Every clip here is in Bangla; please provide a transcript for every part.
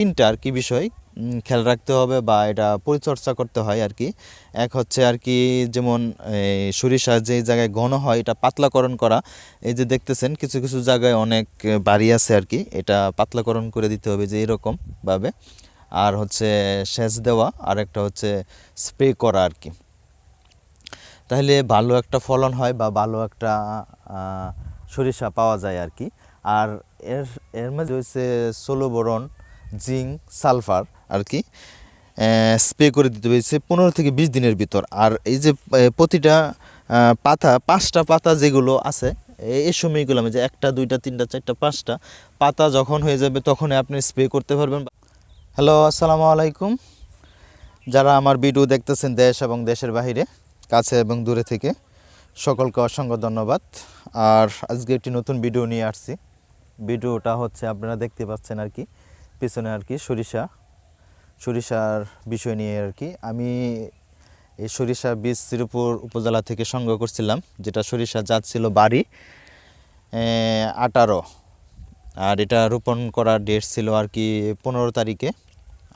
তিনটা আর কি বিষয় খেয়াল রাখতে হবে বা এটা পরিচর্যা করতে হয় আর কি। এক হচ্ছে আর কি যেমন সরিষা যে জায়গায় ঘন হয় এটা পাতলাকরণ করা। এই যে দেখতেছেন কিছু কিছু জায়গায় অনেক বাড়ি আছে আর কি, এটা পাতলাকরণ করে দিতে হবে যে এরকমভাবে। আর হচ্ছে সেচ দেওয়া, আর একটা হচ্ছে স্প্রে করা আর কি। তাহলে ভালো একটা ফলন হয় বা ভালো একটা সরিষা পাওয়া যায় আর কি। আর এর এর মধ্যে হচ্ছে ষোলো বোরন, জিঙ্ক, সালফার আর কি স্প্রে করে দিতে হয়েছে 15 থেকে 20 দিনের ভিতর। আর এই যে প্রতিটা পাতা 5টা পাতা যেগুলো আছে এই সময়গুলো যে 1টা 2টা 3টা 4টা 5টা পাতা যখন হয়ে যাবে তখনই আপনি স্প্রে করতে পারবেন। হ্যালো, আসসালামু আলাইকুম। যারা আমার ভিডিও দেখতেছেন দেশ এবং দেশের বাইরে, কাছে এবং দূরে থেকে, সকলকে অসংখ্য ধন্যবাদ। আর আজকে একটি নতুন ভিডিও নিয়ে আসছি। ভিডিওটা হচ্ছে আপনারা দেখতে পাচ্ছেন আর কি পিছনে আর কি সরিষার বিষয় নিয়ে আর কি। আমি এই সরিষা বীজ শ্রীপুর উপজেলা থেকে সংগ্রহ করছিলাম, যেটা সরিষা জাত ছিল বাড়ি 18, আর এটা রোপণ করার ডেট ছিল আর কি 15 তারিখে।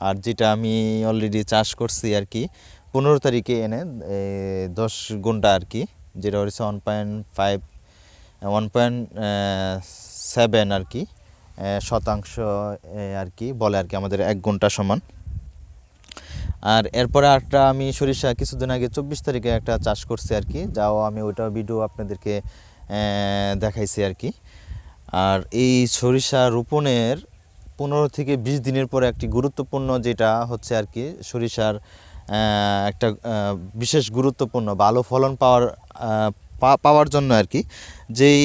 আর যেটা আমি অলরেডি চাষ করছি আর কি 15 তারিখে এনে 10 গুণ্টা আর কি, যেটা হচ্ছে 1.5 1.7 আর কি শতাংশ আর কি বলে আর কি আমাদের 1 গুণ্টা সমান। আর এরপরে একটা আমি সরিষা কিছুদিন আগে 24 তারিখে একটা চাষ করছি আর কি, যাও আমি ওইটা ভিডিও আপনাদেরকে দেখাইছি আর কি। আর এই সরিষা রোপণের 15 থেকে 20 দিনের পরে একটি গুরুত্বপূর্ণ যেটা হচ্ছে আর কি সরিষার একটা বিশেষ গুরুত্বপূর্ণ ভালো ফলন পাওয়ার জন্য আর কি, যেই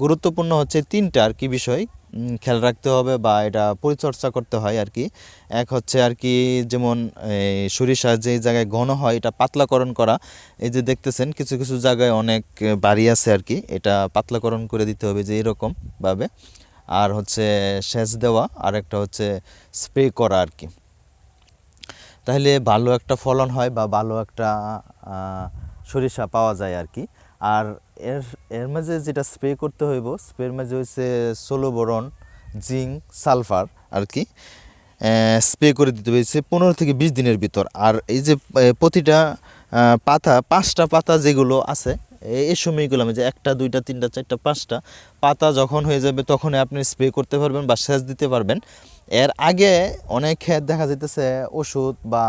গুরুত্বপূর্ণ হচ্ছে 3টা আর কি বিষয় খেয়াল রাখতে হবে বা এটা পরিচর্যা করতে হয় আর কি। এক হচ্ছে আর কি যেমন সরিষা যে জায়গায় ঘন হয় এটা পাতলাকরণ করা। এই যে দেখতেছেন কিছু কিছু জায়গায় অনেক বাড়ি আছে আর কি, এটা পাতলাকরণ করে দিতে হবে যে এরকমভাবে। আর হচ্ছে সেচ দেওয়া, আর একটা হচ্ছে স্প্রে করা আর কি। তাহলে ভালো একটা ফলন হয় বা ভালো একটা সরিষা পাওয়া যায় আর কি। আর এর মাঝে যেটা স্প্রে করতে হইব, স্প্রের মাঝে হচ্ছে ষোলো বোরন, জিঙ্ক, সালফার আর কি স্প্রে করে দিতে হয়েছে 15 থেকে 20 দিনের ভিতর। আর এই যে প্রতিটা পাতা 5টা পাতা যেগুলো আছে এই সময়গুলো যে 1টা 2টা 3টা 4টা 5টা পাতা যখন হয়ে যাবে তখনই আপনি স্প্রে করতে পারবেন বা সেচ দিতে পারবেন। এর আগে অনেক ক্ষেত দেখা যাইতেছে ওষুধ বা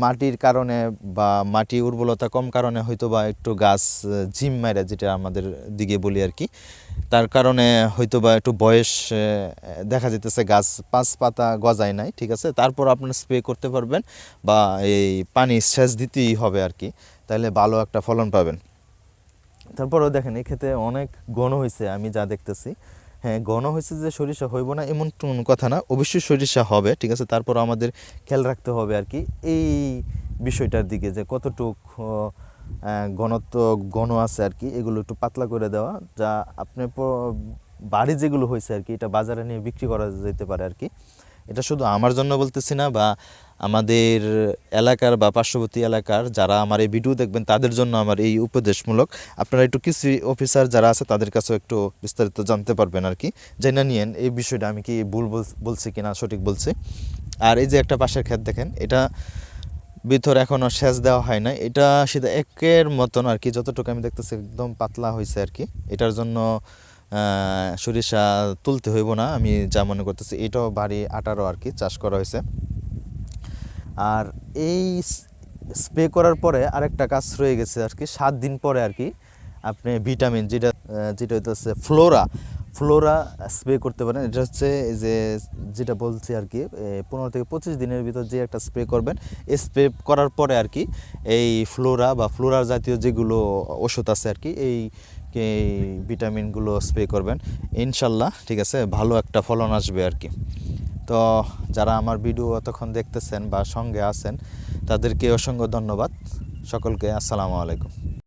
মাটির কারণে বা মাটি উর্বরতা কম কারণে হয়তো বা একটু গাছ জিম মারা, যেটা আমাদের দিকে বলি আর কি, তার কারণে হয়তো বা একটু বয়স দেখা যেতেছে গাছ 5 পাতা গজায় নাই, ঠিক আছে, তারপর আপনার স্প্রে করতে পারবেন বা এই পানি সেচ দিতেই হবে আর কি, তাহলে ভালো একটা ফলন পাবেন। তারপরেও দেখেন এই ক্ষেত্রে অনেক ঘন হয়েছে আমি যা দেখতেছি। হ্যাঁ, ঘন হয়েছে যে সরিষা হইব না এমন কোনো কথা না, অবশ্যই সরিষা হবে, ঠিক আছে। তারপর আমাদের খেয়াল রাখতে হবে আর কি এই বিষয়টার দিকে যে কতটুক ঘনত্ব ঘন আছে আর কি, এগুলো একটু পাতলা করে দেওয়া, যা আপনি বাড়ি যেগুলো হয়েছে আর কি এটা বাজারে নিয়ে বিক্রি করা যেতে পারে আর কি। এটা শুধু আমার জন্য বলতেছি না, বা আমাদের এলাকার বা পার্শ্ববর্তী এলাকার যারা আমার এই ভিডিও দেখবেন তাদের জন্য আমার এই উপদেশমূলক। আপনারা একটু কৃষি অফিসার যারা আছে তাদের কাছেও একটু বিস্তারিত জানতে পারবেন আর কি, জেনে নিয়েন এই বিষয়টা আমি কি ভুল বলছি কিনা সঠিক বলছি। আর এই যে একটা পাশের ক্ষেত দেখেন, এটা ভিতর এখনও সেচ দেওয়া হয় না, এটা সেটা একের মতন আর কি, যতটুকু আমি দেখতেছি একদম পাতলা হয়েছে আর কি। এটার জন্য সরিষা তুলতে হইব না আমি যা মনে করতেছি। এটাও বাড়ি 18 আর কি চাষ করা হয়েছে। আর এই স্প্রে করার পরে আরেকটা কাজ রয়ে গেছে আর কি, 7 দিন পরে আর কি আপনি ভিটামিন যেটা হচ্ছে ফ্লোরা স্প্রে করতে পারেন। এটা হচ্ছে এই যে যেটা বলছি আর কি 15 থেকে 25 দিনের ভিতর যে একটা স্প্রে করবেন, স্প্রে করার পরে আর কি এই ফ্লোরা জাতীয় যেগুলো ওষুধ আছে আর কি এই ভিটামিনগুলো স্প্রে করবেন, ইনশাল্লাহ, ঠিক আছে, ভালো একটা ফলন আসবে আর কি। তো যারা আমার ভিডিও এতক্ষণ দেখতেছেন বা সঙ্গে আছেন তাদেরকে অসংখ্য ধন্যবাদ। সকলকে আসসালামু আলাইকুম।